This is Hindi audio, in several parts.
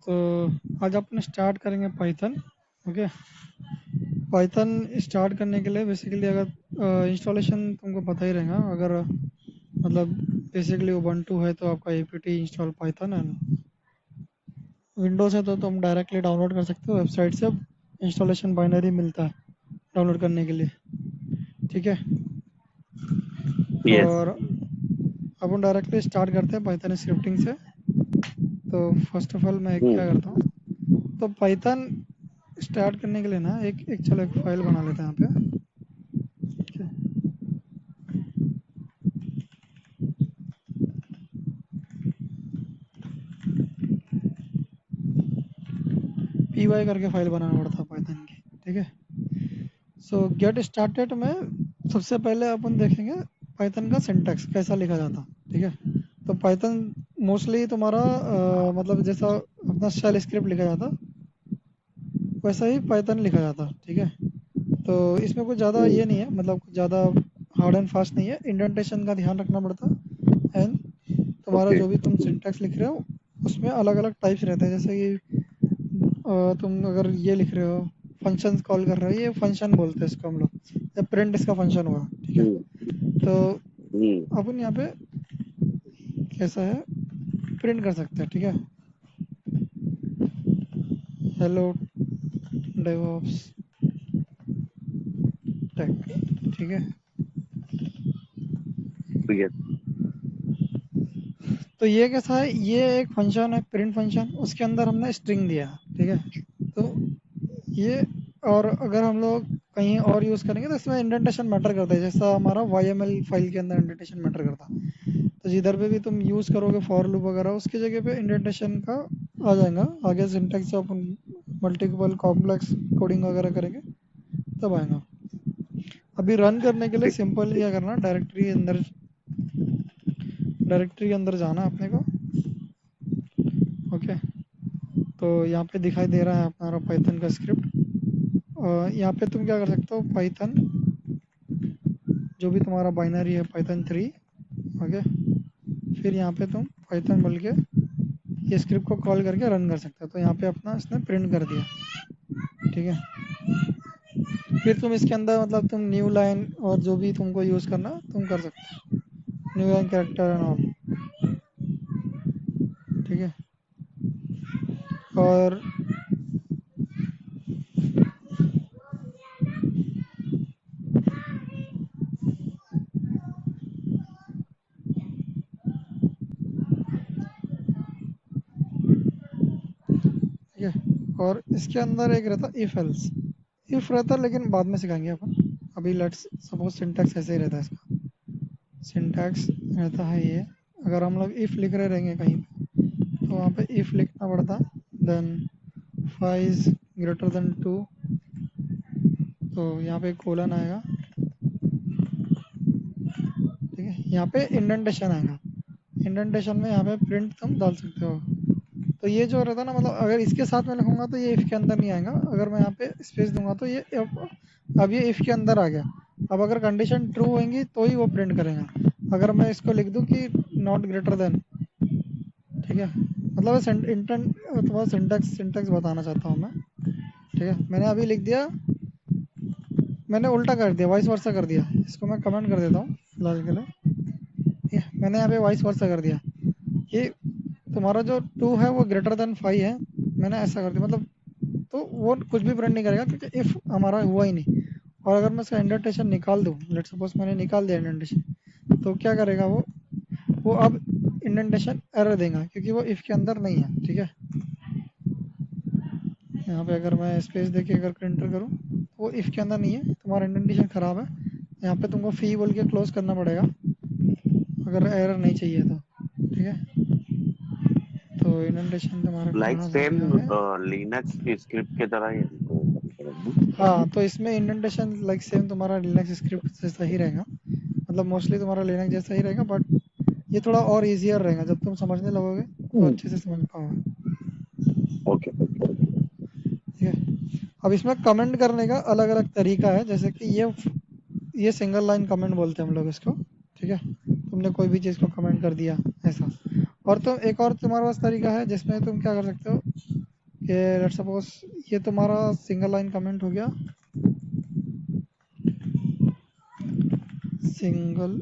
तो आज अपन स्टार्ट करेंगे पाइथन। ओके, पाइथन स्टार्ट करने के लिए बेसिकली अगर इंस्टॉलेशन तुमको पता ही रहेगा, अगर मतलब बेसिकली उबंटू है तो आपका apt इंस्टॉल पाइथन है। विंडोज़ है तो तुम डायरेक्टली डाउनलोड कर सकते हो वेबसाइट से, इंस्टॉलेशन बाइनरी मिलता है डाउनलोड करने के लिए। ठीक है, यस। और अपन डायरेक्टली स्टार्ट करते हैं पाइथन स्क्रिप्टिंग से। तो फर्स्ट ऑफ ऑल मैं क्या करता हूँ, तो पाइथन स्टार्ट करने के लिए ना एक फाइल बना लेते हैं यहाँ पे। पी वाई करके फाइल बनाना पड़ता है पाइथन की। ठीक है, सो गेट स्टार्टेड में सबसे पहले अपन देखेंगे पाइथन का सिंटैक्स कैसा लिखा जाता है। ठीक है, तो पाइथन मोस्टली तुम्हारा मतलब जैसा अपना शेल स्क्रिप्ट लिखा जाता वैसा ही पाइथन लिखा जाता। ठीक है, तो इसमें कुछ ज़्यादा ये नहीं है, मतलब कुछ ज़्यादा हार्ड एंड फास्ट नहीं है, इंडेंटेशन का ध्यान रखना पड़ता है। एंड तुम्हारा ओके। जो भी तुम सिंटैक्स लिख रहे हो उसमें अलग अलग टाइप्स रहते हैं, जैसे कि तुम अगर ये लिख रहे हो, फंक्शंस कॉल कर रहे हो, ये फंक्शन बोलते हैं इसको हम लोग, या प्रिंट इसका फंक्शन हुआ। ठीक है, तो अपन यहाँ पे कैसा है प्रिंट कर सकते हैं। ठीक है, हेलो डेवऑप्स टेक। ठीक है, यस। तो ये कैसा है, ये एक फंक्शन है प्रिंट फंक्शन, उसके अंदर हमने स्ट्रिंग दिया। ठीक है, तो ये, और अगर हम लोग कहीं और यूज़ करेंगे तो इसमें इंडेंटेशन मैटर करता है, जैसा हमारा YML फाइल के अंदर इंडेंटेशन मैटर करता है। तो जिधर पे भी तुम यूज़ करोगे फॉर लूप वगैरह, उसकी जगह पे इंडेंटेशन का आ जाएगा। आगे सिंटैक्स से अपन मल्टीपल कॉम्प्लेक्स कोडिंग वगैरह करेंगे तब आएगा। अभी रन करने के लिए सिंपल क्या करना, डायरेक्टरी के अंदर जाना अपने को। ओके, तो यहाँ पे दिखाई दे रहा है हमारा पाइथन का स्क्रिप्ट। और यहाँ पे तुम क्या कर सकते हो, पाइथन जो भी तुम्हारा बाइनरी है पाइथन 3। ओके, फिर यहाँ पे तुम पाइथन बोल के ये स्क्रिप्ट को कॉल करके रन कर सकते हो। तो यहाँ पे अपना इसने प्रिंट कर दिया। ठीक है, फिर तुम इसके अंदर मतलब तुम न्यू लाइन और जो भी तुमको यूज़ करना तुम कर सकते हो, new line character and all. ठीक है, और ठीक है, और इसके अंदर एक रहता इफ एल्स। इफ रहता लेकिन बाद में सिखाएंगे अपन। अभी लेट्स सपोज सिंटैक्स ऐसे ही रहता है इसका। सिंटैक्स रहता है ये, अगर हम लोग इफ लिख रहे रहेंगे कहीं पे, तो वहाँ पे इफ लिखना पड़ता, देन 5 ग्रेटर देन 2, तो यहाँ पे कोलन आएगा। ठीक है, यहाँ पे इंडेंटेशन आएगा, इंडेंटेशन में यहाँ पे प्रिंट तुम डाल सकते हो। तो ये जो रहता है ना, मतलब अगर इसके साथ में लिखूंगा तो ये इफ के अंदर नहीं आएगा, अगर मैं यहाँ पे स्पेस दूंगा तो ये अब ये इफ के अंदर आ गया। अब अगर कंडीशन ट्रू होंगी तो ही वो प्रिंट करेगा। अगर मैं इसको लिख दूं कि नॉट ग्रेटर देन, ठीक है, मतलब इंटेंट तुम्हारा सिंटैक्स सिंटैक्स बताना चाहता हूँ मैं। ठीक है, मैंने अभी लिख दिया, मैंने उल्टा कर दिया, वाइस वर्सा कर दिया। इसको मैं कमेंट कर देता हूँ फिलहाल के लिए। ठीक है, मैंने यहाँ पे वाइस वर्सा कर दिया कि तुम्हारा जो 2 है वो ग्रेटर देन 5 है, मैंने ऐसा कर दिया मतलब। तो वो कुछ भी प्रिंट नहीं करेगा क्योंकि इफ हमारा हुआ ही नहीं। और अगर मैं इसका इंडेंटेशन निकाल दूँ, लेट्स सपोज मैंने निकाल दिया इंडेंटेशन, तो क्या करेगा वो अब इंडेंटेशन एरर देगा क्योंकि वो इफ के अंदर नहीं है। ठीक है, यहाँ पे अगर मैं स्पेस देके अगर एंटर करूँ, वो इफ के अंदर नहीं है, तुम्हारा इंडेंटेशन खराब है। यहाँ पे तुमको फी बोल के क्लोज करना पड़ेगा अगर एरर नहीं चाहिए तो। ठीक है, तो इंडेंटेशन तुम्हारा लाइक करना सेम जरूरी है। लिनक्स स्क्रिप्ट की तरह ही हमको करना पड़ेगा। हाँ, तो इसमें इंडेंटेशन लाइक सेम तुम्हारा लिनक्स स्क्रिप्ट जैसा ही रहेगा, मतलब मोस्टली तुम्हारा लिनक्स जैसा ही रहेगा, बट ये थोड़ा और इजियर रहेगा, जब तुम समझने लगोगे तो अच्छे से समझ पाओगे। Okay okay okay. ठीक है, अब इसमें कमेंट करने का अलग अलग तरीका है, जैसे कि ये सिंगल लाइन कमेंट बोलते हैं हम लोग इसको। ठीक है, तुमने कोई भी चीज़ को कमेंट कर दिया ऐसा। और तुम एक और तुम्हारे पास तरीका है जिसमें तुम क्या कर सकते हो, कि लेट्स सपोज ये तुम्हारा सिंगल लाइन कमेंट हो गया, सिंगल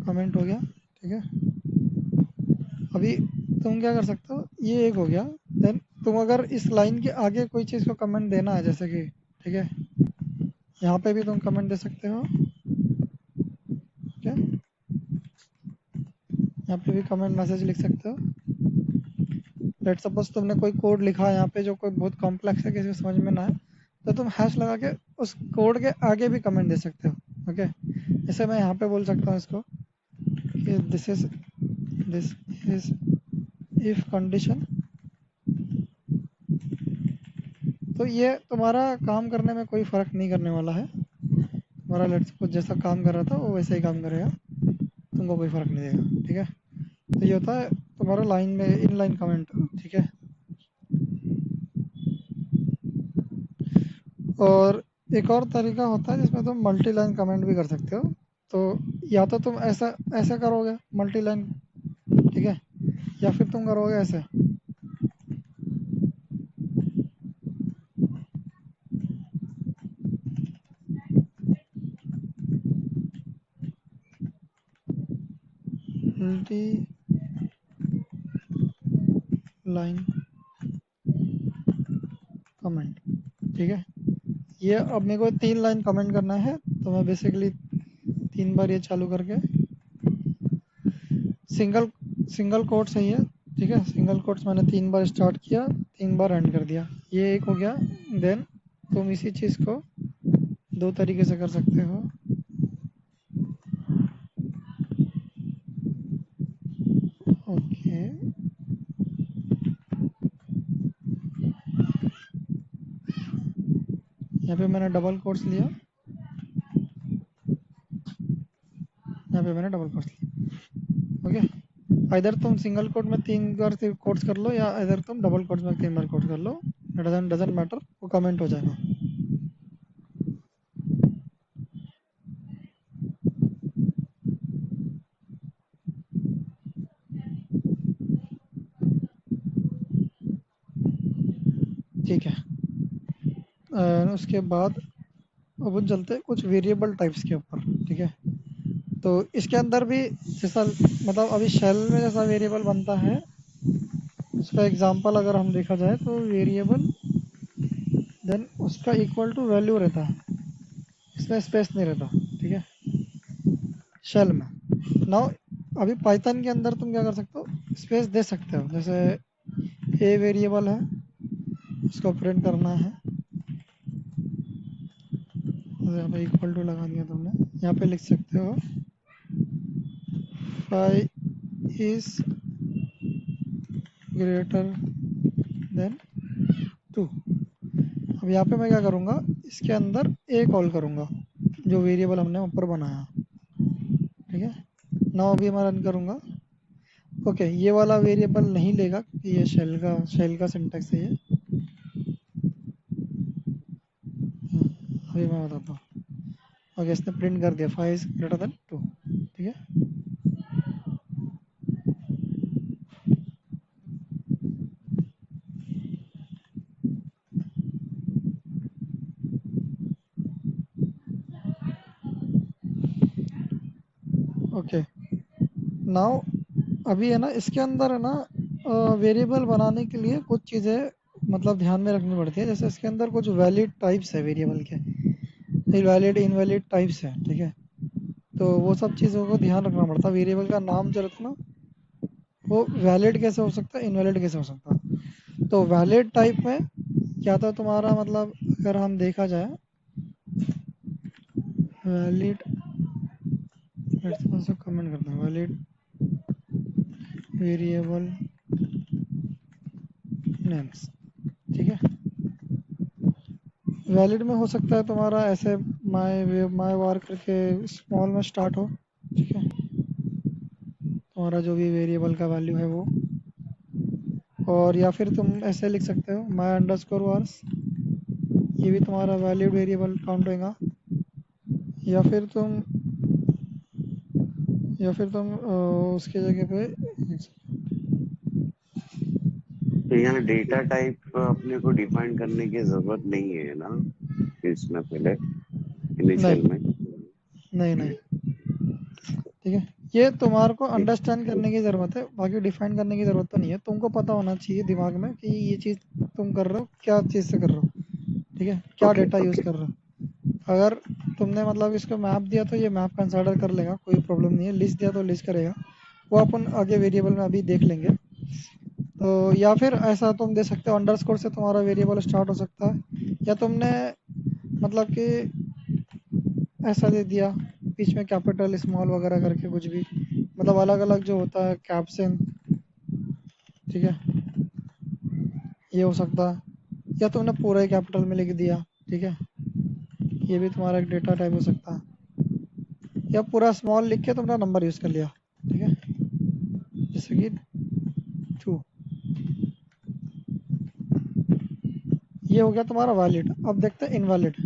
कमेंट हो गया, ठीक है। अभी तुम क्या कर सकते हो, ये एक हो गया। देन तुम अगर इस लाइन के आगे कोई चीज़ को कमेंट देना है, जैसे कि ठीक है, यहाँ पे भी तुम कमेंट दे सकते हो, ठीक है, यहाँ पे भी कमेंट मैसेज लिख सकते हो। लेट सपोज तुमने कोई कोड लिखा है यहाँ पे जो कोई बहुत कॉम्प्लेक्स है, किसी को समझ में ना आए, तो तुम हैश लगा के उस कोड के आगे भी कमेंट दे सकते हो। ओके, जैसे मैं यहाँ पे बोल सकता हूँ इसको कि दिस इज इफ कंडीशन। तो ये तुम्हारा काम करने में कोई फ़र्क नहीं करने वाला है। तुम्हारा लेट्स सपोज जैसा काम कर रहा था वो वैसे ही काम करेगा, तुमको कोई फ़र्क नहीं देगा, ठीक है। तो ये होता है तुम्हारा लाइन में इन लाइन कमेंट, ठीक है। और एक और तरीका होता है जिसमें तुम मल्टी लाइन कमेंट भी कर सकते हो। तो या तो तुम ऐसा ऐसा करोगे मल्टी लाइन, ठीक है, या फिर तुम करोगे ऐसे, मल्टी लाइन कमेंट, ठीक है। ये अब मेरे को 3 लाइन कमेंट करना है, तो मैं बेसिकली 3 बार ये चालू करके सिंगल सिंगल कोट्स है ये, ठीक है, सिंगल कोट्स मैंने 3 बार स्टार्ट किया, 3 बार एंड कर दिया, ये एक हो गया। देन तुम इसी चीज़ को 2 तरीके से कर सकते हो। ओके, यहाँ पे मैंने डबल कोट्स लिया, यहाँ पे मैंने डबल कोट्स लिया। ओके, इधर तुम सिंगल कोट में 3 बार कोट्स कर लो, या इधर तुम डबल कोट्स में 3 बार कोट्स कर लो, डजंट मैटर, वो कमेंट हो जाएगा। ठीक है, उसके बाद अब हम चलते हैं कुछ वेरिएबल टाइप्स के ऊपर, ठीक है। तो इसके अंदर भी जैसा मतलब अभी शेल में जैसा वेरिएबल बनता है, उसका एग्जांपल अगर हम देखा जाए तो वेरिएबल देन उसका इक्वल टू वैल्यू रहता है, इसमें स्पेस नहीं रहता, ठीक है, शेल में। नाउ अभी पाइथन के अंदर तुम क्या कर सकते हो, स्पेस दे सकते हो। जैसे ए वेरिएबल है, उसको प्रिंट करना है, यहाँ पे इक्वल टू लगा दिया तुमने, यहाँ पे लिख सकते हो 5 इज ग्रेटर देन 2। अब यहाँ पे मैं क्या करूँगा, इसके अंदर ए कॉल करूँगा जो वेरिएबल हमने ऊपर बनाया, ठीक है। नाउ अभी मैं रन करूँगा। ओके, ये वाला वेरिएबल नहीं लेगा क्योंकि ये शेल का सिंटैक्स है ये। अभी मैं बताता हूँ। ओके, इसने प्रिंट कर दिया 5 इज ग्रेटर देन 2, ठीक है। ओके, नाउ अभी है ना इसके अंदर है ना वेरिएबल बनाने के लिए कुछ चीज़ें मतलब ध्यान में रखनी पड़ती है। जैसे इसके अंदर कुछ वैलिड टाइप्स है वेरिएबल के, वैलिड इनवैलिड टाइप्स है, ठीक है। तो वो सब चीज़ों को ध्यान रखना पड़ता है। वेरिएबल का नाम जो रहता है ना, वो वैलिड कैसे हो सकता है, इनवैलिड कैसे हो सकता है। तो वैलिड टाइप में क्या था तुम्हारा, मतलब अगर हम देखा जाए वैलिड, कमेंट करते हैं वैलिड वेरिएबल नेम्स, ठीक है। वैलिड में हो सकता है तुम्हारा ऐसे माय वार करके स्मॉल में स्टार्ट हो, ठीक है, तुम्हारा जो भी वेरिएबल का वैल्यू है वो। और या फिर तुम ऐसे लिख सकते हो माय अंडरस्कोर वार्स, ये भी तुम्हारा वैलिड वेरिएबल काउंट होगा। या फिर तुम या फिर तुम उसकी जगह पे तो यहाँ डेटा टाइप अपने को डिफाइन करने की जरूरत नहीं है ना इसमें पहले नहीं इनिशियल में। नहीं नहीं, ठीक है, ये तुम्हारे को अंडरस्टैंड करने की ज़रूरत है, बाकी डिफाइन करने की ज़रूरत तो नहीं है। तुमको पता होना चाहिए दिमाग में कि ये चीज़ तुम कर रहे हो, क्या चीज़ से कर रहे हो, ठीक है, क्या ओके डेटा यूज़ ओके कर रहे हो। अगर तुमने मतलब इसको मैप दिया तो ये मैप कंसिडर कर लेगा, कोई प्रॉब्लम नहीं है। लिस्ट दिया तो लिस्ट करेगा, वो अपन आगे वेरिएबल में अभी देख लेंगे। तो या फिर ऐसा तुम दे सकते हो, अंडरस्कोर से तुम्हारा वेरिएबल स्टार्ट हो सकता है, या तुमने मतलब कि ऐसा दे दिया बीच में कैपिटल स्मॉल वगैरह करके कुछ भी, मतलब अलग अलग जो होता है कैप्शन, ठीक है, ये हो सकता है। या तुमने पूरा ही कैपिटल में लिख दिया, ठीक है, ये भी तुम्हारा एक डेटा टाइप हो सकता है। या पूरा स्मॉल लिख के तुमने नंबर यूज़ कर लिया, ठीक है, जैसे कि 2। ये हो गया तुम्हारा वैलिड। अब देखते हैं इनवैलिड।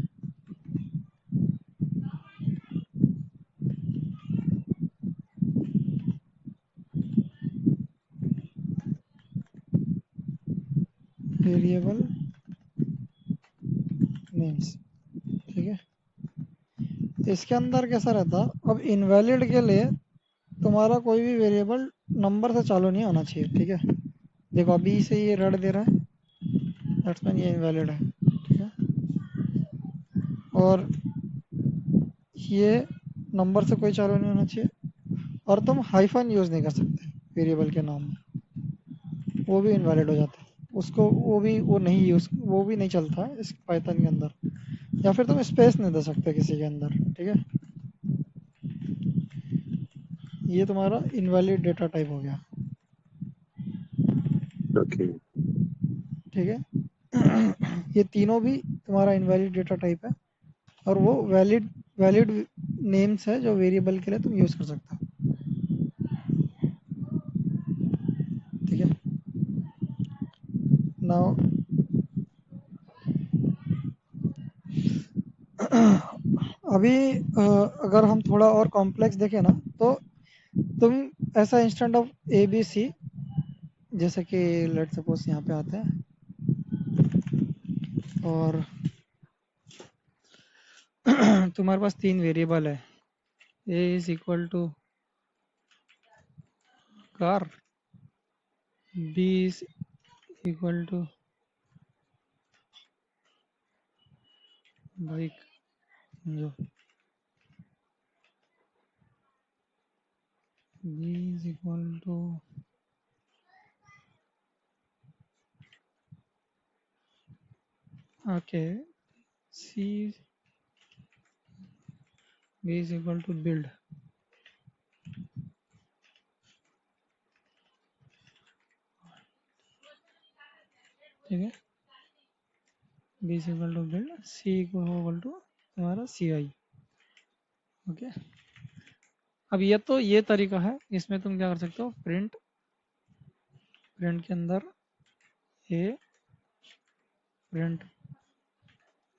वेरिएबल नेम्स, ठीक है, इसके अंदर कैसा रहता, अब इनवैलिड के लिए तुम्हारा कोई भी वेरिएबल नंबर से चालू नहीं होना चाहिए, ठीक है। देखो अभी से ये रेड दे रहा है, दैट्स मीन ये इनवैलिड है, ठीक है। और ये नंबर से कोई चालू नहीं होना चाहिए। और तुम हाइफन यूज़ नहीं कर सकते वेरिएबल के नाम में, वो भी इनवैलिड हो जाता है। उसको वो नहीं यूज़, वो भी नहीं चलता है इस पाइथन के अंदर। या फिर तुम स्पेस नहीं दे सकते किसी के अंदर, ठीक है। ये तुम्हारा इनवैलिड डेटा टाइप हो गया, ओके। ठीक है। ये तीनों भी तुम्हारा इनवैलिड डेटा टाइप है, और वो वैलिड वैलिड नेम्स है जो वेरिएबल के लिए तुम यूज़ कर सकते हो, ठीक है। नाउ अभी अगर हम थोड़ा और कॉम्प्लेक्स देखें ना, तो तुम ऐसा instead of A B C, जैसे कि लेट सपोज यहाँ पे आते हैं और तुम्हारे पास तीन वेरिएबल है, A is equal to car, B is equal to bike, जो B is equal to okay, C B is equal to build, ठीक है, B is equal to build, C equal to तुम्हारा सी आई, ओके। अब ये तरीका है, इसमें तुम क्या कर सकते हो, प्रिंट प्रिंट के अंदर A, print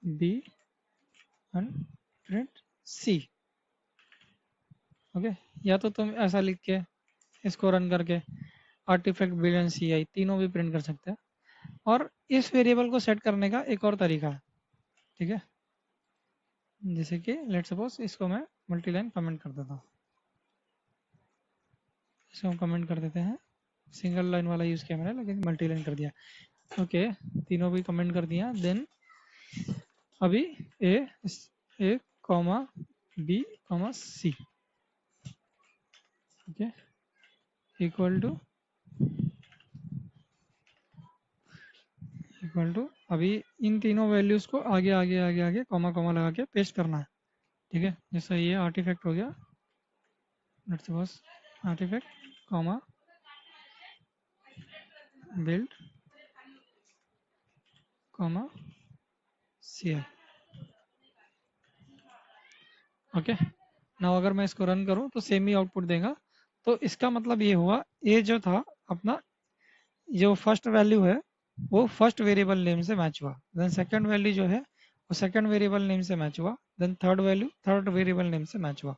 B and print C, okay. या तो तुम ऐसा लिख के इसको रन करके आर्टिफैक्ट बिलियन सी आई तीनों भी प्रिंट कर सकते हैं। और इस वेरिएबल को सेट करने का एक और तरीका है, ठीक है, जैसे कि लेट सपोज इसको मैं मल्टी लाइन कमेंट कर देता हूँ, इसको हम कमेंट कर देते हैं। सिंगल लाइन वाला यूज़ किया मैंने, लेकिन मल्टी लाइन कर दिया, ओके। तीनों भी कमेंट कर दिया। देन अभी A A comma B comma C, okay, equal to अभी इन तीनों वैल्यूज को आगे आगे आगे आगे कॉमा कॉमा लगा के पेस्ट करना है, ठीक है। जैसे ये आर्टिफैक्ट हो गया, let's suppose artifact comma build comma C I, okay. ना अगर मैं इसको रन करूं तो सेम ही आउटपुट देगा। तो इसका मतलब ये हुआ, ये जो था अपना, जो फर्स्ट वैल्यू है वो फर्स्ट वेरिएबल नेम से मैच हुआ, देन सेकंड वैल्यू जो है वो सेकंड वेरिएबल नेम से मैच हुआ, then third value third variable name से मैच हुआ,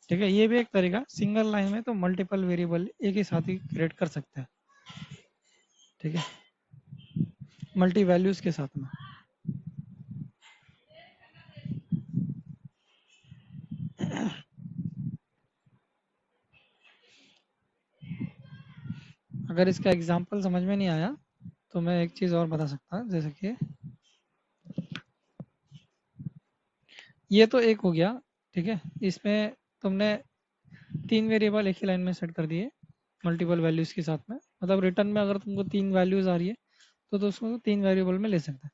ठीक है, ये भी एक तरीका। सिंगल लाइन में तो मल्टीपल वेरिएबल एक ही साथ ही क्रिएट कर सकते हैं, ठीक है, मल्टी वैल्यूज के साथ में। अगर इसका एग्जांपल समझ में नहीं आया तो मैं एक चीज़ और बता सकता हूँ, जैसे कि ये तो एक हो गया, ठीक है, इसमें तुमने 3 वेरिएबल एक ही लाइन में सेट कर दिए मल्टीपल वैल्यूज के साथ में, मतलब रिटर्न में अगर तुमको 3 वैल्यूज आ रही है तो उसको 3 वेरिएबल में ले सकते हैं।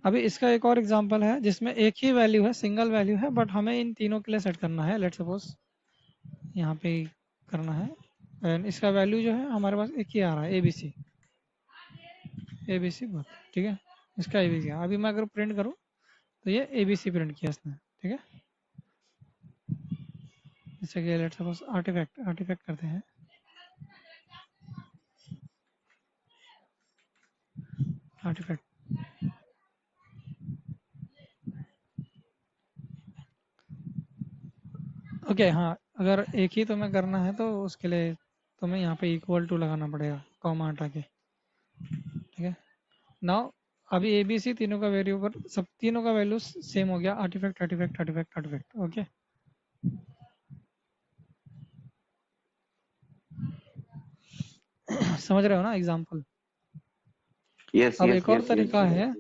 अभी इसका एक और एग्जांपल है जिसमें एक ही वैल्यू है, सिंगल वैल्यू है, बट हमें इन तीनों के लिए सेट करना है। लेट्स सपोज यहाँ पे करना है, एंड इसका वैल्यू जो है हमारे पास एक ही आ रहा है, ABC, ABC बस, ठीक है, इसका ABC। अभी मैं अगर प्रिंट करूँ तो ये ABC प्रिंट किया इसने, ठीक है। जैसे कि लेट्स सपोज आर्टिफैक्ट करते हैं, आर्टिफैक्ट। ओके, हाँ, अगर एक ही तुम्हें करना है तो उसके लिए तुम्हें यहाँ पे इक्वल टू लगाना पड़ेगा, कॉमा हटा के, ठीक है। नाउ अभी ABC तीनों का वेरिएबल, सब तीनों का वैल्यू सेम हो गया, artifact artifact artifact artifact, okay. समझ रहे हो ना एग्जांपल? यस अब यस एक और यस यस तरीका यस। है,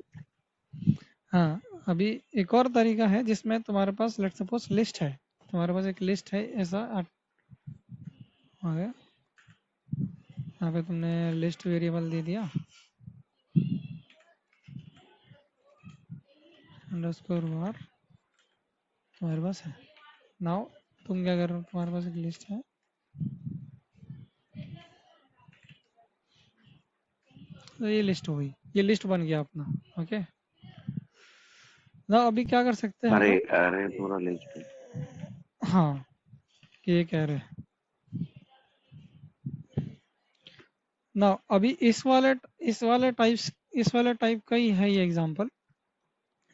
हाँ, अभी एक और तरीका है जिसमें तुम्हारे पास लेट्स सपोज लिस्ट है, तुम्हारे पास एक लिस्ट है ऐसा आ गया, यहाँ पे तुमने लिस्ट वेरिएबल दे दिया अंडरस्कोर var तुम्हारे पास है। नाउ तुम क्या कर रहे हो, तुम्हारे पास एक लिस्ट है, तो ये लिस्ट हो गई, ये लिस्ट बन गया अपना, ओके। ना अभी क्या कर सकते हैं अरे अपन, अरे पूरा लिस्ट। हाँ, ये कह रहे हैं ना, अभी इस वाले टाइप का ही है ये एग्जांपल।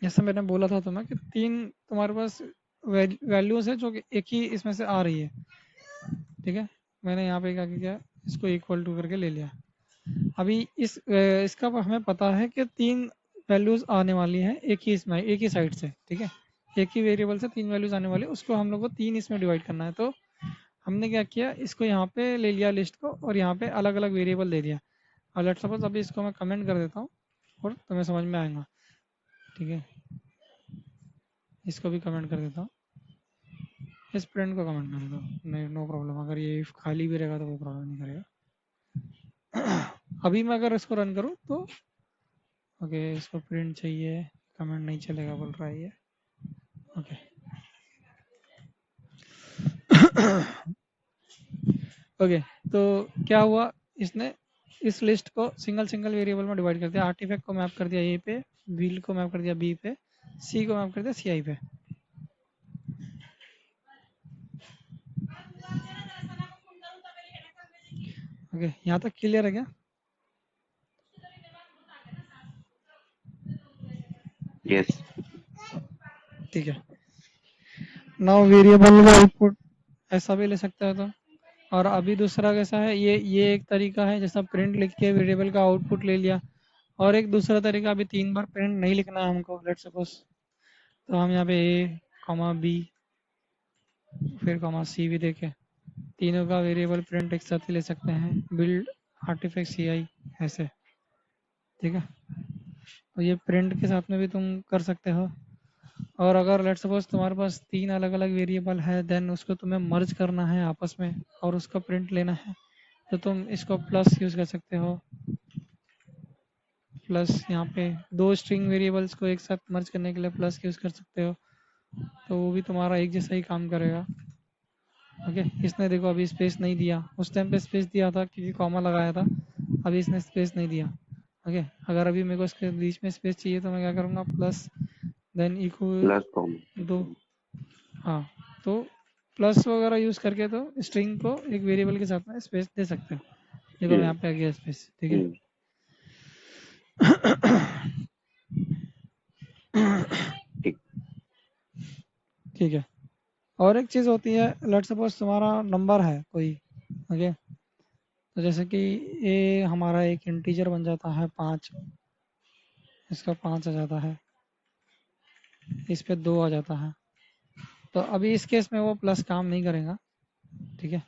जैसे मैंने बोला था तुम्हें कि 3 तुम्हारे पास वैल्यूज है जो कि एक ही इसमें से आ रही है, ठीक है। मैंने यहाँ पे क्या किया, इसको इक्वल टू करके ले लिया। अभी इसका हमें पता है कि 3 वैल्यूज आने वाली हैं एक ही इसमें, एक ही साइड से, ठीक है, एक ही वेरिएबल से 3 वैल्यूज आने वाली, उसको हम लोग को 3 इसमें डिवाइड करना है। तो हमने क्या किया, इसको यहाँ पे ले लिया लिस्ट को, और यहाँ पे अलग अलग वेरिएबल दे दिया। और लेट्स सपोज अभी इसको मैं कमेंट कर देता हूँ और तुम्हें समझ में आएगा, ठीक है। इसको भी कमेंट कर देता हूँ, इस प्रिंट को कमेंट कर देता हूँ, नहीं, नो प्रॉब्लम। अगर ये if खाली भी रहेगा तो कोई प्रॉब्लम नहीं करेगा। अभी मैं अगर इसको रन करूँ तो ओके, इसको प्रिंट चाहिए, कमेंट नहीं चलेगा बोल रहा है ये, ओके। ओके, तो क्या हुआ, इसने इस लिस्ट को सिंगल सिंगल वेरिएबल में डिवाइड कर दिया। आर्टिफैक्ट को मैप कर दिया ए पे, व्हील को मैप कर दिया बी पे, सी को मैप कर दिया सीआई पे। ओके, यहाँ तक क्लियर है क्या? यस। ठीक है। नाउ वेरिएबल का आउटपुट ऐसा भी ले सकते हो तुम। और अभी दूसरा कैसा है, ये एक तरीका है, जैसा प्रिंट लिख के वेरिएबल का आउटपुट ले लिया। और एक दूसरा तरीका, अभी 3 बार प्रिंट नहीं लिखना है हमको, लेट्स सपोज, तो हम यहाँ पे ए कॉमा बी फिर कॉमा सी भी देके तीनों का वेरिएबल प्रिंट एक साथ ही ले सकते हैं, बिल्ड आर्टिफैक्ट सी आई ऐसे, ठीक है। तो ये प्रिंट के साथ में भी तुम कर सकते हो। और अगर लेट्स सपोज तुम्हारे पास 3 अलग अलग वेरिएबल है, देन उसको तुम्हें मर्ज करना है आपस में और उसका प्रिंट लेना है, तो तुम इसको प्लस यूज़ कर सकते हो। प्लस यहाँ पे 2 स्ट्रिंग वेरिएबल्स को एक साथ मर्ज करने के लिए प्लस यूज़ कर सकते हो, तो वो भी तुम्हारा एक जैसा ही काम करेगा, ओके। इसने देखो अभी स्पेस नहीं दिया, उस टाइम पे स्पेस दिया था क्योंकि कॉमा लगाया था, अभी इसने स्पेस नहीं दिया, ओके। अगर अभी मेरे को इसके बीच में स्पेस चाहिए तो मैं क्या करूँगा, plus than equal plus com. 2, हाँ। तो प्लस वगैरह यूज़ करके तो स्ट्रिंग को एक वेरिएबल के साथ में स्पेस दे सकते हो। देखो यहाँ पे आ गया स्पेस, ठीक है। ठीक। ठीक है। और एक चीज़ होती है, लेट्स सपोज तुम्हारा नंबर है कोई, ओके, तो जैसे कि ये हमारा एक इंटीजर बन जाता है 5, इसका 5 आ जाता है, इस पे 2 आ जाता है, तो अभी इस केस में वो प्लस काम नहीं करेगा, ठीक है।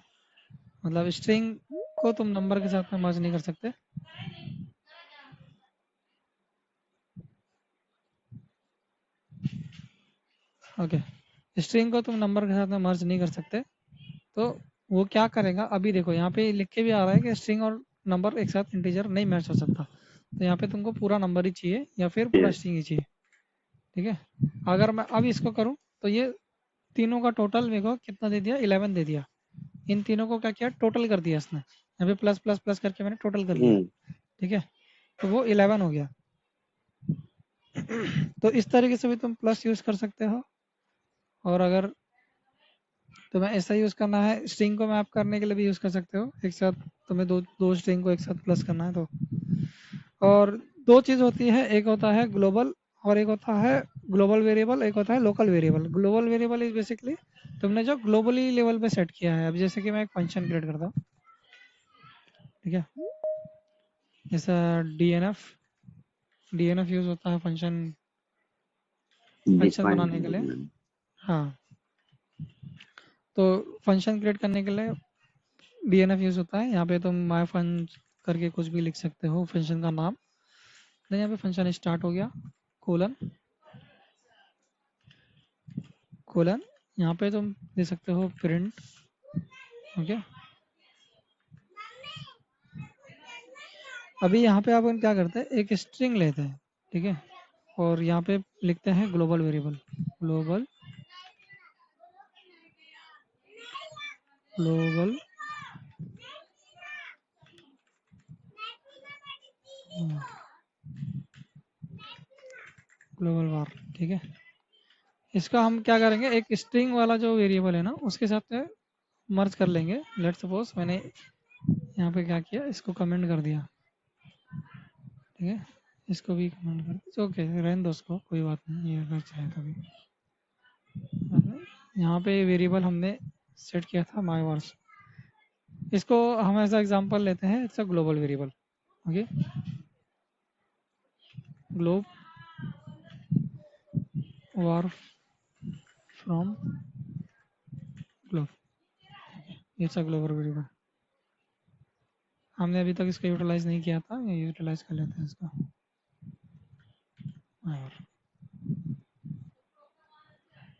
मतलब स्ट्रिंग को तुम नंबर के साथ में मर्ज नहीं कर सकते, ओके, स्ट्रिंग को तुम नंबर के साथ में मर्ज नहीं कर सकते, तो वो क्या करेगा, अभी देखो यहाँ पे लिख के भी आ रहा है कि स्ट्रिंग और नंबर एक साथ इंटीजर नहीं मैच हो सकता, तो यहाँ पे तुमको पूरा नंबर ही चाहिए या फिर पूरा यस। स्ट्रिंग ही चाहिए, ठीक है। अगर मैं अब इसको करूँ तो ये तीनों का टोटल मेरे को कितना दे दिया, 11 दे दिया। इन तीनों को क्या किया, टोटल कर दिया इसने, यहाँ पे प्लस प्लस प्लस करके मैंने टोटल कर दिया, हम्म। ठीक है, तो वो 11 हो गया। तो इस तरीके से भी तुम प्लस यूज कर सकते हो, और अगर तुम्हें ऐसा यूज करना है, स्ट्रिंग को मैप करने के लिए भी यूज कर सकते हो एक साथ, तुम्हें दो दो स्ट्रिंग को एक साथ प्लस करना है तो। और दो चीज होती है, एक होता है ग्लोबल और एक होता है ग्लोबल वेरिएबल, एक होता है local variable. Global variable is basically तुमने जो ग्लोबली लेवल पे सेट किया है। अब जैसे कि मैं एक फंक्शन क्रिएट करता हूँ, ठीक है, जैसा डीएनएफ यूज होता है फंक्शन फंक्शन डिफाइन बनाने के करने लिए, के लिए। हाँ, तो फंक्शन क्रिएट करने के लिए डीएनएफ यूज होता है। यहाँ पे तुम माय फन करके कुछ भी लिख सकते हो फंक्शन का नाम, तो यहाँ पे फंक्शन स्टार्ट हो गया, कोलन कोलन, यहाँ पे तुम दे सकते हो प्रिंट, ओके। अभी यहाँ पे अपन क्या करते हैं, एक स्ट्रिंग लेते हैं, ठीक है, और यहाँ पे लिखते हैं global variable, global global global वार, ठीक है। इसका हम क्या करेंगे, एक स्ट्रिंग वाला जो वेरिएबल है ना उसके साथ में मर्ज कर लेंगे। लेट्स सपोज मैंने यहाँ पे क्या किया, इसको कमेंट कर दिया, ठीक है, इसको भी कमेंट कर दिया, ओके, रहने दो उसको, कोई बात नहीं, ये अगर चाहे तो भी बात नहीं। यहाँ पे वेरिएबल हमने सेट किया था माई वर्स, इसको हम ऐसा एग्जांपल लेते हैं, it's a global variable, okay, globe war from globe, it's a global variable. हमने अभी तक इसको यूटिलाइज नहीं किया था, ये यूटिलाइज कर लेते हैं इसको, और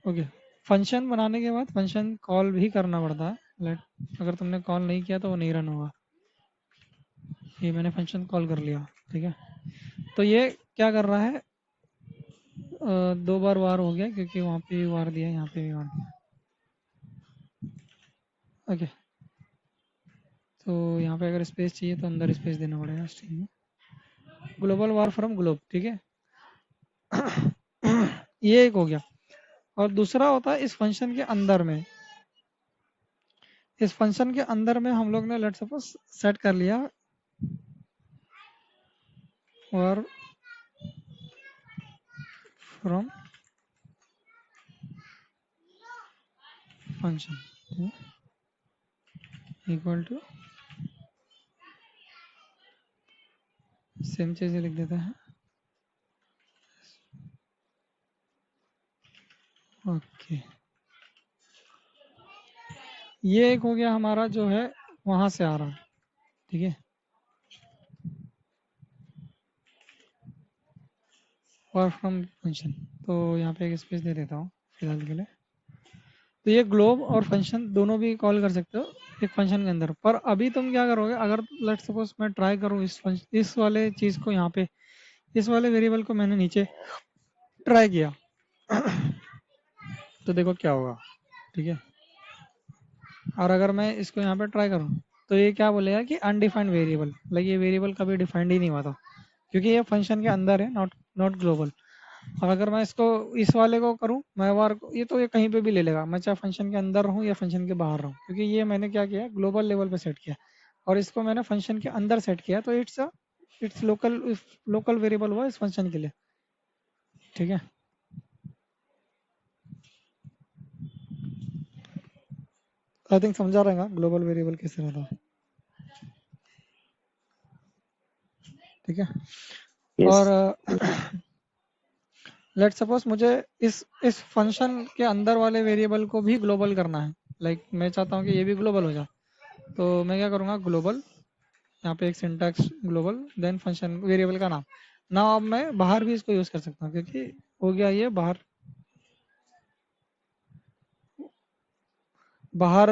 ओके। फंक्शन बनाने के बाद फंक्शन कॉल भी करना पड़ता है, लेट अगर तुमने कॉल नहीं किया तो वो नहीं रन होगा। ये मैंने फंक्शन कॉल कर लिया, ठीक है, तो ये क्या कर रहा है, दो बार वार हो गया क्योंकि वहाँ पे भी वार दिया, यहाँ पे भी वार दिया, ओके। तो यहाँ पे अगर स्पेस चाहिए तो अंदर स्पेस देना पड़ेगा स्ट्रिंग में, ग्लोबल वार फ्रॉम ग्लोब, ठीक है। ये एक हो गया। और दूसरा होता है इस फंक्शन के अंदर में, इस फंक्शन के अंदर में हम लोग ने लेट सपोज सेट कर लिया और from function equal to, same चीज़ लिख देते हैं, ओके। ये एक हो गया हमारा जो है वहां से आ रहा है, ठीक है, और फ्रॉम फंक्शन। तो यहाँ पे एक स्पेस दे देता हूँ फिलहाल के लिए। तो ये ग्लोब और फंक्शन दोनों भी कॉल कर सकते हो एक फंक्शन के अंदर। पर अभी तुम क्या करोगे, अगर लेट सपोज मैं ट्राई करूँ इस वाले चीज़ को यहाँ पे, इस वाले वेरिएबल को मैंने नीचे ट्राई किया, तो देखो क्या होगा, ठीक है। और अगर मैं इसको यहाँ पे ट्राई करूँ तो ये क्या बोलेगा कि अनडिफाइंड वेरिएबल, लाइक ये वेरिएबल कभी डिफाइंड ही नहीं हुआ था क्योंकि ये फंक्शन के अंदर है, नॉट नॉट ग्लोबल। और अगर मैं इसको इस वाले को करूँ मैं वार को, ये तो ये कहीं पे भी ले लेगा, मैं चाहे फंक्शन के अंदर रहूँ या फंक्शन के बाहर रहूँ, क्योंकि ये मैंने क्या किया, ग्लोबल लेवल पे सेट किया और इसको मैंने फंक्शन के अंदर सेट किया, तो इट्स लोकल, लोकल वेरिएबल हुआ इस फंक्शन के लिए, ठीक है। आई थिंक समझा रहेगा ग्लोबल वेरिएबल कैसे रहता है। ठीक है। यस। और लेट सपोज मुझे इस फंक्शन के अंदर वाले वेरिएबल को भी ग्लोबल करना है। लाइक मैं चाहता हूँ कि ये भी ग्लोबल हो जाए, तो मैं क्या करूँगा, ग्लोबल, यहाँ पे एक syntax global then function variable का नाम। नाउ अब मैं बाहर भी इसको यूज़ कर सकता हूँ, क्योंकि हो गया ये बाहर। बाहर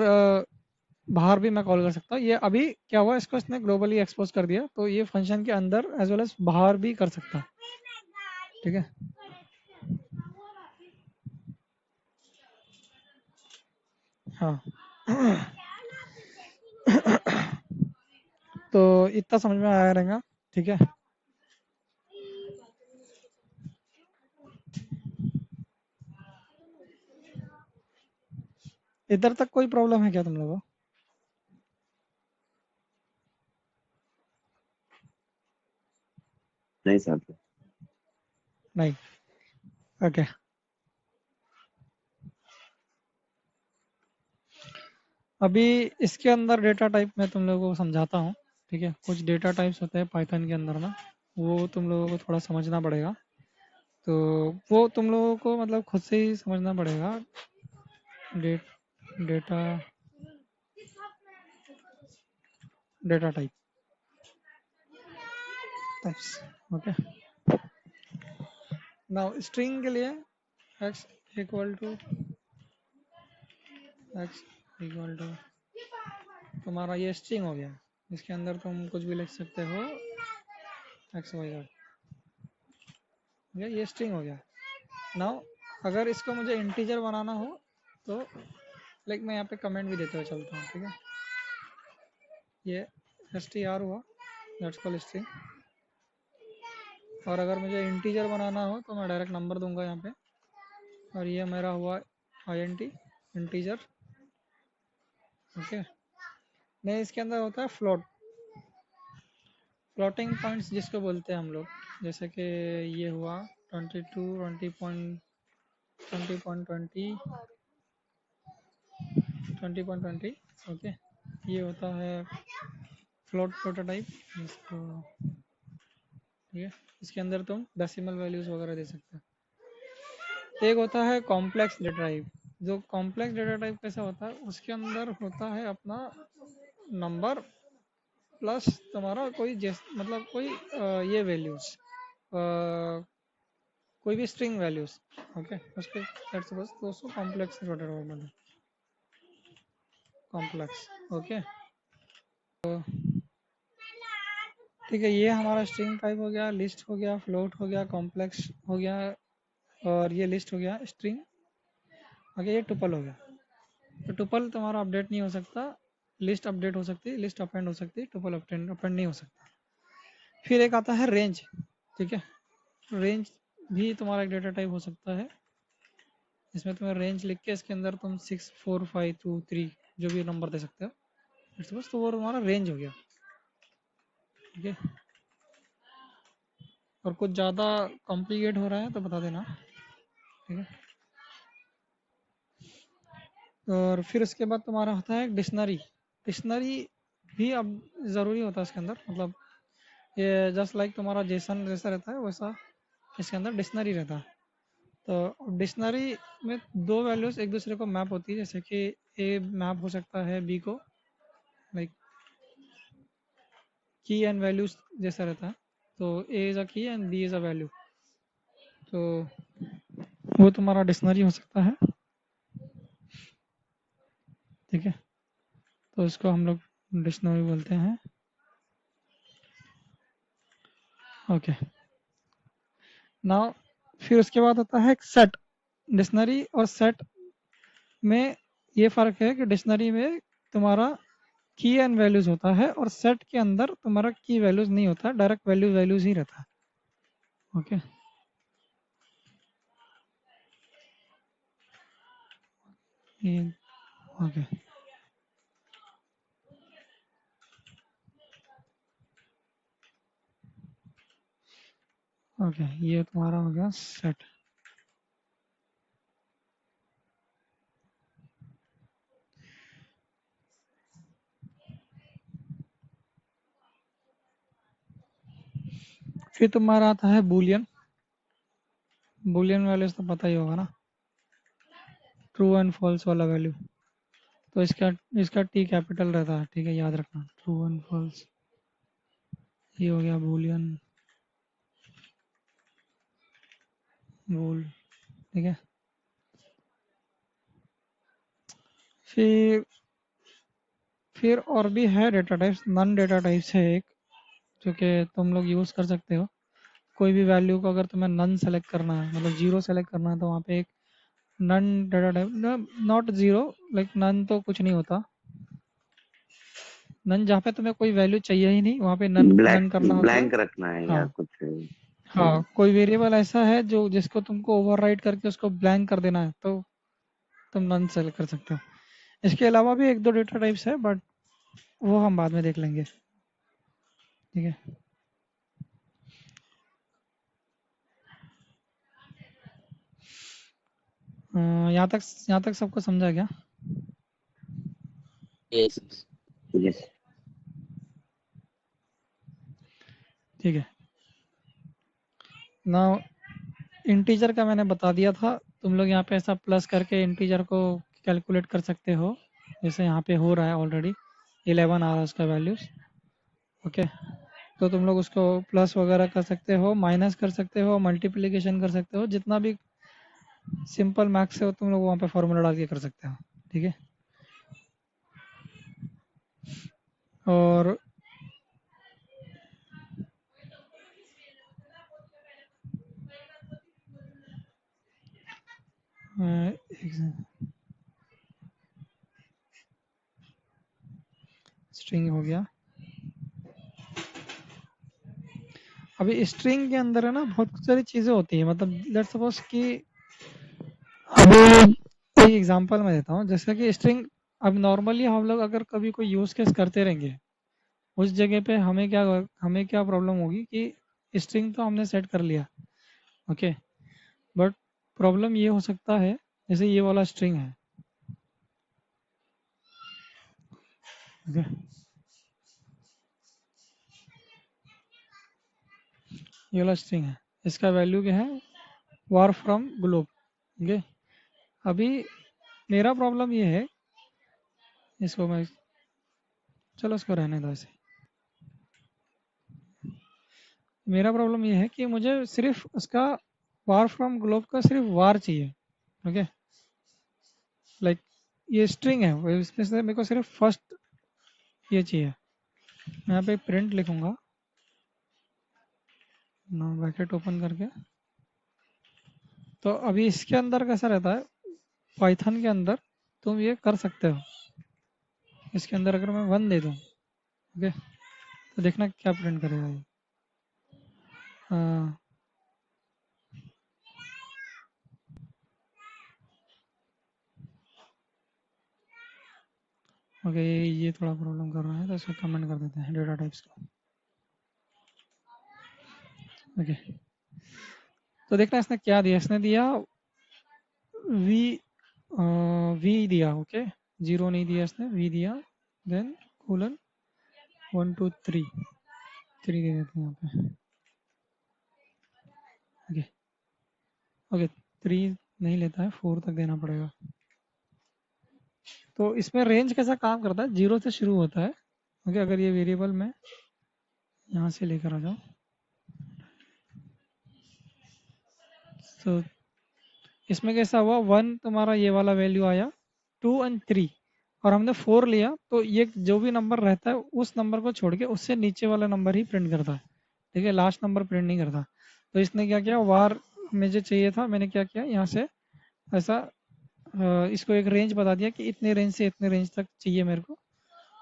बाहर भी मैं कॉल कर सकता हूँ। ये अभी क्या हुआ, इसको इसने ग्लोबली एक्सपोज कर दिया, तो ये फंक्शन के अंदर एज वेल एज बाहर भी कर सकता है। ठीक है। हाँ। तो इतना समझ में आया रहेगा। ठीक है। इधर तक कोई प्रॉब्लम है क्या तुम लोगों को? नहीं सर। नहीं। ओके। अभी इसके अंदर डेटा टाइप मैं तुम लोगों को समझाता हूँ। ठीक है। कुछ डेटा टाइप्स होते हैं पाइथन के अंदर में, वो तुम लोगों को थोड़ा समझना पड़ेगा। तो वो तुम लोगों को मतलब खुद से ही समझना पड़ेगा। डे, data data types. Okay. Now string के लिए x equal to x equal to तुम्हारा ये स्ट्रिंग हो गया। इसके अंदर तुम कुछ भी लिख सकते हो, एक्स वाई जेड। ये स्ट्रिंग हो गया। नाउ अगर इसको मुझे इंटीजर बनाना हो तो लाइक मैं यहाँ पे कमेंट भी देते हुए चलता हूँ। ठीक है। ये str हुआ, दैट्स कॉल्ड स्ट्रिंग। और अगर मुझे इंटीजर बनाना हो तो मैं डायरेक्ट नंबर दूंगा यहाँ पे, और ये मेरा हुआ int इंटीजर। ओके। नहीं, इसके अंदर होता है फ्लोट, फ्लोटिंग पॉइंट्स जिसको बोलते हैं हम लोग। जैसे कि ये हुआ 22, 20.20, 20.20। ओके। ये होता है फ्लोट प्रोटोटाइप इसको। ठीक है। इसके अंदर तुम डेसिमल वैल्यूज वगैरह दे सकते हो। एक होता है कॉम्प्लेक्स डेटा टाइप। जो कॉम्प्लेक्स डेटा टाइप कैसा होता है, उसके अंदर होता है अपना नंबर प्लस तुम्हारा कोई मतलब कोई ये वैल्यूज, कोई भी स्ट्रिंग वैल्यूज। ओके। उसके लेट्स सपोज दोस्तों complex data type, complex. Okay. तो ठीक है, ये हमारा स्ट्रिंग टाइप हो गया, लिस्ट हो गया, फ्लोट हो गया, कॉम्प्लेक्स हो गया, और ये लिस्ट हो गया स्ट्रिंग। ओके। ये टुपल हो गया। तो टुपल तुम्हारा अपडेट नहीं हो सकता, लिस्ट अपडेट हो सकती है, लिस्ट अपेंड हो सकती है, टुपल अपेंड अपेंड नहीं हो सकता। फिर एक आता है रेंज। ठीक है। रेंज भी तुम्हारा एक डेटा टाइप हो सकता है। इसमें तुम्हें रेंज लिख के इसके अंदर तुम 6, 4, 5, 2, 3 जो भी नंबर दे सकते हो। बस तो वो तुम्हारा रेंज हो गया। ठीक है। और कुछ ज़्यादा कॉम्प्लिकेट हो रहा है तो बता देना। ठीक है। और फिर उसके बाद तुम्हारा होता है डिक्शनरी। डिक्शनरी भी अब ज़रूरी होता है इसके अंदर, मतलब ये जस्ट लाइक तुम्हारा जेसन जैसा रहता है वैसा इसके अंदर डिक्शनरी रहता है। तो डिक्शनरी में दो वैल्यूज एक दूसरे को मैप होती है, जैसे कि ए मैप हो सकता है बी को, लाइक की एंड वैल्यूज जैसा रहता है। तो ए is a key and B is a value, तो वो तुम्हारा डिक्शनरी हो सकता है। ठीक है। तो इसको हम लोग डिक्शनरी बोलते हैं। ओके। नाउ फिर उसके बाद आता है सेट। डिक्शनरी और सेट में ये फ़र्क है कि डिक्शनरी में तुम्हारा की एंड वैल्यूज होता है, और सेट के अंदर तुम्हारा की वैल्यूज नहीं होता, डायरेक्ट वैल्यूज वैल्यूज ही रहता है। ओके। ओके। ओके। ये तुम्हारा हो गया सेट। फिर तुम्हारा आता है बूलियन। बूलियन वैल्यूज तो पता ही होगा ना, ट्रू एंड फॉल्स वाला वैल्यू। तो इसका इसका टी कैपिटल रहता है, ठीक है, याद रखना, ट्रू एंड फॉल्स। ये हो गया बूलियन, बूल, ठीक है। फिर फिर और भी है data types, none data types है एक, जो कि तुम लोग यूज़ कर सकते हो। कोई भी वैल्यू को अगर तुम्हें नन सेलेक्ट करना है, मतलब जीरो सेलेक्ट करना है, तो वहाँ पे एक none data type, not zero, like none तो कुछ नहीं होता। नन जहाँ पे तुम्हें कोई वैल्यू चाहिए ही नहीं, वहाँ पे नन ब्लैक नन करना होता है। ब्लैंक रखना है या हाँ, कुछ? हाँ, कोई वेरिएबल ऐसा है जो जिसको तुमको ओवरराइड करके उसको ब्लैंक कर देना है, तो तुम नन सेलेक्ट कर सकते हो। इसके अलावा भी एक दो डेटा टाइप्स है, बट वो हम बाद में देख लेंगे, ठीक है। यहाँ तक सबको समझा क्या? यस। यस। ठीक है। नाउ इंटीजर का मैंने बता दिया था, तुम लोग यहाँ पे ऐसा प्लस करके इंटीजर को कैलकुलेट कर सकते हो, जैसे यहाँ पे हो रहा है ऑलरेडी, 11 आ रहा है उसका वैल्यूज। ओके, तो तुम लोग उसको प्लस वगैरह कर सकते हो, माइनस कर सकते हो, मल्टीप्लिकेशन कर सकते हो, जितना भी सिंपल मैथ्स है वो तुम लोग वहाँ पे फॉर्मूला डाल के कर सकते हो, ठीक है। और स्ट्रिंग हो गया। अभी स्ट्रिंग के अंदर है ना बहुत सारी चीज़ें होती हैं, मतलब लेट्स सपोज कि अभी एक एग्जांपल मैं देता हूँ, जैसे कि स्ट्रिंग, अब नॉर्मली हम लोग अगर कभी कोई यूज़ केस करते रहेंगे, उस जगह पे हमें क्या प्रॉब्लम होगी कि स्ट्रिंग तो हमने सेट कर लिया, ओके, बट प्रॉब्लम ये हो सकता है, जैसे ये वाला स्ट्रिंग है, ओके, ये वाला स्ट्रिंग है, इसका वैल्यू क्या है, वार फ्रॉम ग्लोब, ओके। अभी मेरा प्रॉब्लम ये है, इसको मैं, चलो इसको रहने दो ऐसे। मेरा प्रॉब्लम ये है कि मुझे सिर्फ उसका वार फ्रॉम ग्लोब का सिर्फ वार चाहिए, ओके, लाइक ये स्ट्रिंग है, इसमें से मेरे को सिर्फ फर्स्ट ये चाहिए। मैं यहाँ पे प्रिंट लिखूंगा ना, ब्रैकेट ओपन करके। तो अभी इसके अंदर कैसा रहता है, पाइथन के अंदर तुम ये कर सकते हो, इसके अंदर अगर मैं 1 दे दूँ, ओके, तो देखना क्या प्रिंट करेगा ये। हाँ, ओके, ये थोड़ा प्रॉब्लम कर रहा है, तो इसको कमेंट कर देते हैं डेटा टाइप्स को, ओके। तो देखना इसने क्या दिया, इसने दिया वी, वी दिया, ओके, जीरो नहीं दिया इसने, वी दिया, देन कोलन 1 2 3, 3 दे देते हैं यहाँ पे, ओके, ओके, 3 नहीं लेता है, 4 तक देना पड़ेगा। तो इसमें रेंज कैसा काम करता है, जीरो से शुरू होता है, ओके, अगर ये वेरिएबल मैं यहाँ से लेकर आ जाऊँ, तो इसमें कैसा हुआ, 1 तुम्हारा ये वाला वैल्यू आया, 2 एंड 3, और हमने 4 लिया, तो ये जो भी नंबर रहता है उस नंबर को छोड़ के उससे नीचे वाला नंबर ही प्रिंट करता है, ठीक है, लास्ट नंबर प्रिंट नहीं करता। तो इसने क्या किया, वार में जो चाहिए था, मैंने क्या किया यहाँ से ऐसा, इसको एक रेंज बता दिया कि इतने रेंज से इतने रेंज तक चाहिए मेरे को,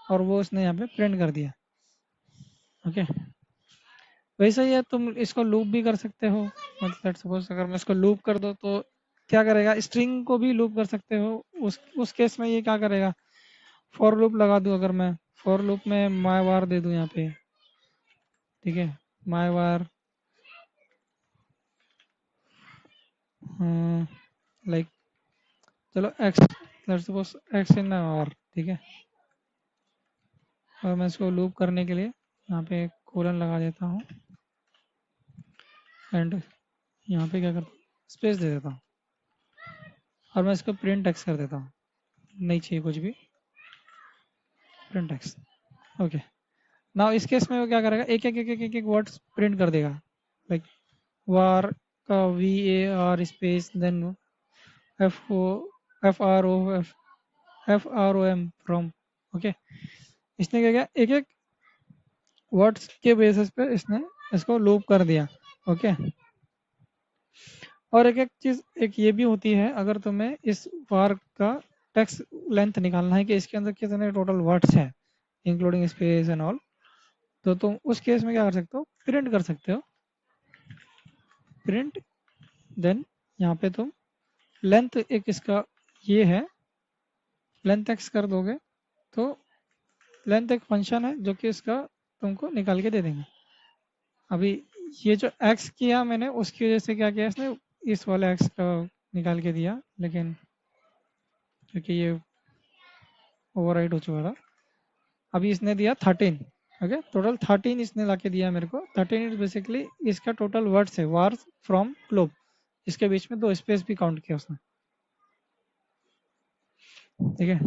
और वो उसने यहाँ पे प्रिंट कर दिया, ओके। वैसे ही है, तुम इसको लूप भी कर सकते हो, मतलब सपोज अगर मैं इसको लूप कर दो तो क्या करेगा, स्ट्रिंग को भी लूप कर सकते हो, उस केस में ये क्या करेगा, फॉर लूप लगा दूं, अगर मैं फॉर लूप में माई वार दे दूं यहाँ पे, ठीक है, माई वार, लाइक, चलो x, let's suppose x in our, ठीक है, और मैं इसको लूप करने के लिए यहाँ पे कोलन लगा देता हूँ, एंड यहाँ पे क्या करता हूँ, स्पेस दे देता हूँ और मैं इसको प्रिंट एक्स कर देता हूँ, नहीं चाहिए कुछ भी, प्रिंट एक्स। ओके, नाउ इस केस में वो क्या करेगा, एक एक वर्ड्स प्रिंट कर देगा, लाइक वार का VAR space then FROM from. Okay, इसने क्या किया, एक एक वर्ड्स के बेसिस पे इसने इसको लूप कर दिया। ओके, और एक एक चीज एक ये भी होती है, अगर तुम्हें इस वार का टेक्स्ट लेंथ निकालना है कि इसके अंदर कितने टोटल वर्ड्स हैं इंक्लूडिंग स्पेस एंड ऑल, तो तुम उस केस में क्या कर सकते हो, प्रिंट कर सकते हो, प्रिंट, देन यहाँ पे तुम लेंथ एक इसका ये है, लेंथ एक्स कर दोगे तो लेंथ एक फंक्शन है जो कि इसका तुमको निकाल के दे देंगे। अभी ये जो एक्स किया मैंने उसकी वजह से क्या किया इसने, इस वाले एक्स का निकाल के दिया, लेकिन क्योंकि ये ओवरराइड हो चुका था। अभी इसने दिया 13। ओके, टोटल 13 इसने लाके दिया मेरे को। 13 इज बेसिकली इसका टोटल वर्ड्स है, वार फ्रॉम ग्लोब, इसके बीच में 2 स्पेस भी काउंट किया उसने। ठीक है,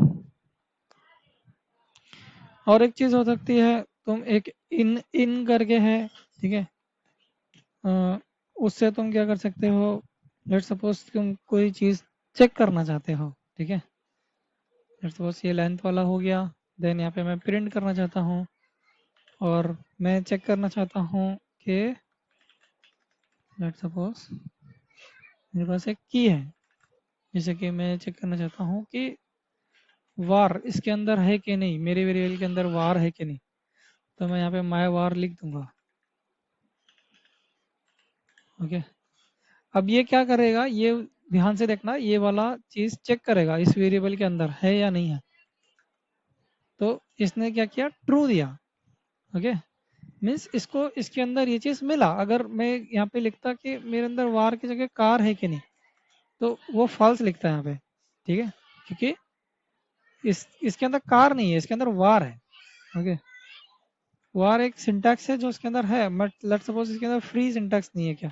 और एक चीज हो सकती है, तुम एक इन इन करके है, ठीक है, उससे तुम क्या कर सकते हो, लेट सपोज तुम कोई चीज चेक करना चाहते हो, ठीक है, लेट सपोज ये लेंथ वाला हो गया, देन यहाँ पे मैं प्रिंट करना चाहता हूँ और मैं चेक करना चाहता हूँ कि लेट सपोज मेरे पास एक की है, जैसे कि मैं चेक करना चाहता हूँ कि वार इसके अंदर है कि नहीं, मेरे वेरिएबल के अंदर वार है कि नहीं, तो मैं यहाँ पे माय वार लिख दूंगा। ओके, अब ये क्या करेगा, ये ध्यान से देखना, ये वाला चीज चेक करेगा इस वेरिएबल के अंदर है या नहीं है, तो इसने क्या किया, ट्रू दिया। ओके, मीन्स इसको इसके अंदर ये चीज मिला। अगर मैं यहाँ पे लिखता कि मेरे अंदर वार की जगह कार है कि नहीं, तो वो फॉल्स लिखता है यहाँ पे, ठीक है, क्योंकि इसके अंदर कार नहीं है, इसके अंदर वार है। ओके, वार एक सिंटैक्स है जो इसके अंदर है, बट लेट सपोज इसके अंदर फ्री सिंटैक्स नहीं है क्या,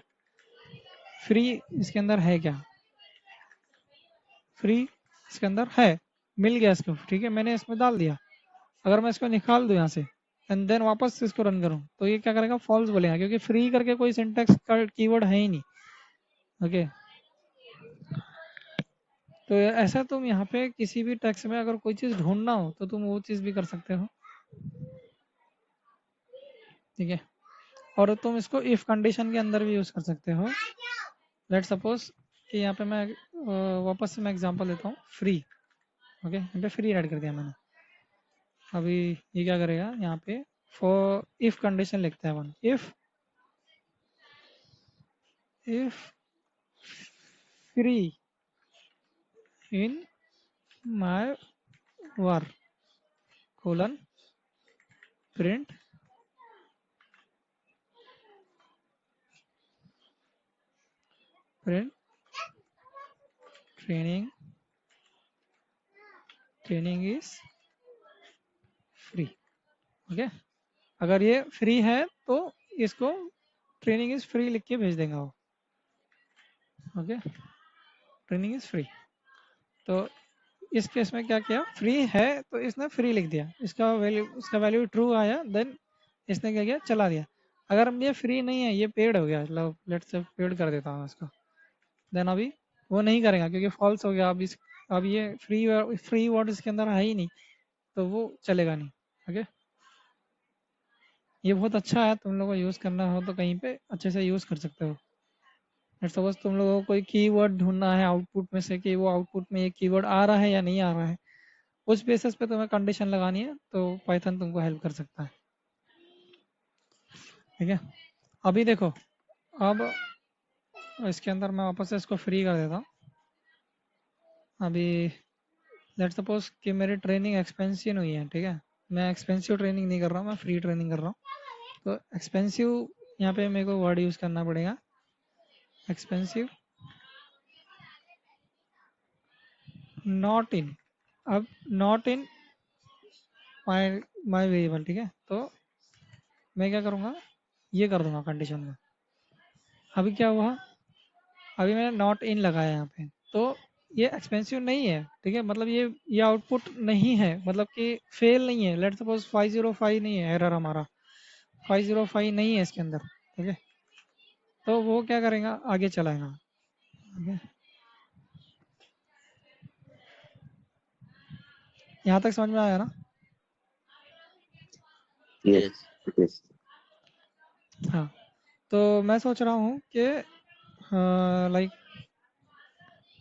फ्री इसके अंदर है क्या, फ्री इसके अंदर है, मिल गया इसको, ठीक है, मैंने इसमें डाल दिया। अगर मैं इसको निकाल दूं यहाँ से एंड देन वापस इसको रन करूँ, तो ये क्या करेगा, फॉल्स बोलेगा, क्योंकि फ्री करके कोई सिंटैक्स का कीवर्ड है ही नहीं। ओके, तो ऐसा तुम यहाँ पे किसी भी टेक्स्ट में अगर कोई चीज़ ढूंढना हो तो तुम वो चीज़ भी कर सकते हो। ठीक है, और तुम इसको इफ कंडीशन के अंदर भी यूज़ कर सकते हो। लेट सपोज कि यहाँ पे मैं वापस से मैं एग्जांपल देता हूँ, फ्री। ओके, यहाँ पे फ्री ऐड कर दिया मैंने। अभी ये क्या करेगा, यहाँ पे फॉर इफ कंडीशन लिखते हैं अपन, if free in my var colon print print training training is free. Okay, अगर ये फ्री है तो इसको ट्रेनिंग इज फ्री लिख के भेज देंगे वो। ओके, ट्रेनिंग इज फ्री, तो इस केस में क्या किया, फ्री है तो इसने फ्री लिख दिया, इसका वैल्यू ट्रू आया, देन इसने क्या किया, चला दिया। अगर ये फ्री नहीं है, ये पेड हो गया, लेट से पेड कर देता हूँ इसको, देन अभी वो नहीं करेगा क्योंकि फॉल्स हो गया। अब ये फ्री वर्ड इसके अंदर है ही नहीं, तो वो चलेगा नहीं। ओके, ये बहुत अच्छा है, तुम लोगों को यूज़ करना हो तो कहीं पे अच्छे से यूज़ कर सकते हो। सपोज तुम लोगों को कोई कीवर्ड ढूंढना है आउटपुट में से कि वो आउटपुट में ये कीवर्ड आ रहा है या नहीं आ रहा है, उस बेसिस पे तुम्हें कंडीशन लगानी है, तो पाइथन तुमको हेल्प कर सकता है। ठीक है, अभी देखो, अब इसके अंदर मैं वापस से इसको फ्री कर देता हूँ। अभी लेट सपोज कि मेरी ट्रेनिंग एक्सपेंसिव हुई है, ठीक है, मैं एक्सपेंसिव ट्रेनिंग नहीं कर रहा हूँ, मैं फ्री ट्रेनिंग कर रहा हूँ। तो एक्सपेंसिव यहाँ पे मेरे को वर्ड यूज़ करना पड़ेगा, एक्सपेंसिव नॉट इन। अब not in my my variable, ठीक है, तो मैं क्या करूँगा, ये कर दूंगा कंडीशन में, अभी क्या हुआ, अभी मैंने नॉट इन लगाया यहाँ पे, तो ये एक्सपेंसिव नहीं है, ठीक है, मतलब ये आउटपुट नहीं है, मतलब कि फेल नहीं है। लेट्स सपोज 505 नहीं है एरर हमारा, 505 नहीं है इसके अंदर, ठीक है। तो वो क्या करेगा, आगे चलाएगा, ठीक है। यहाँ तक समझ में आया ना? Yes yes. हाँ, तो मैं सोच रहा हूँ कि लाइक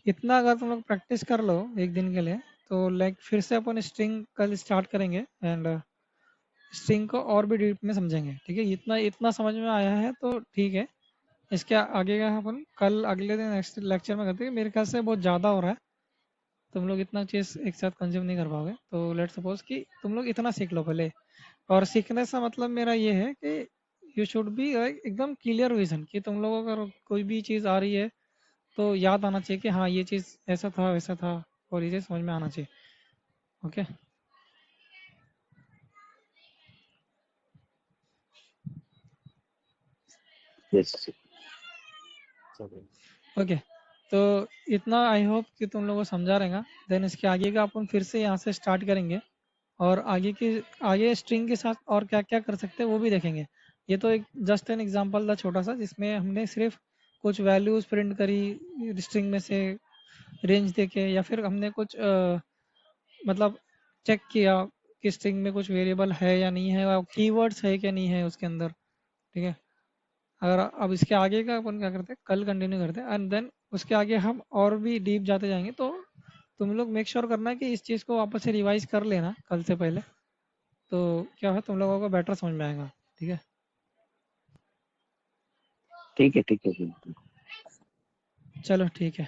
इतना अगर तुम लोग प्रैक्टिस कर लो एक दिन के लिए, तो लाइक फिर से अपन स्ट्रिंग कल स्टार्ट करेंगे एंड स्ट्रिंग को और भी डीप में समझेंगे, ठीक है। इतना इतना समझ में आया है तो ठीक है। इसके आगे का अपन कल अगले दिन नेक्स्ट लेक्चर में करते हैं। मेरे ख्याल से बहुत ज़्यादा हो रहा है, तुम लोग इतना चीज़ एक साथ कंज्यूम नहीं कर पाओगे, तो लेट सपोज कि तुम लोग इतना सीख लो पहले। और सीखने से मतलब मेरा ये है कि यू शुड बी एकदम क्लियर विजन, कि तुम लोगों को अगर कोई भी चीज़ आ रही है तो याद आना चाहिए कि हाँ ये चीज़ ऐसा था वैसा था, और ये चीज़ समझ में आना चाहिए। Okay yes. ओके, तो इतना आई होप कि तुम लोगों को समझा रहेगा। देन इसके आगे का अपन फिर से यहाँ से स्टार्ट करेंगे, और आगे स्ट्रिंग के साथ और क्या क्या कर सकते हैं वो भी देखेंगे। ये तो एक जस्ट एन एग्जांपल था छोटा सा, जिसमें हमने सिर्फ कुछ वैल्यूज प्रिंट करी स्ट्रिंग में से रेंज देके, या फिर हमने कुछ मतलब चेक किया कि स्ट्रिंग में कुछ वेरिएबल है या नहीं है, और कीवर्ड्स है क्या नहीं है उसके अंदर, ठीक है। अगर अब इसके आगे का अपन क्या करते हैं, कल कंटिन्यू करते हैं, एंड देन उसके आगे हम और भी डीप जाते जाएंगे। तो तुम लोग मेक श्योर करना कि इस चीज़ को वापस से रिवाइज कर लेना कल से पहले, तो क्या है तुम लोगों को बेटर समझ में आएगा, ठीक है। ठीक है ठीक है। चलो ठीक है।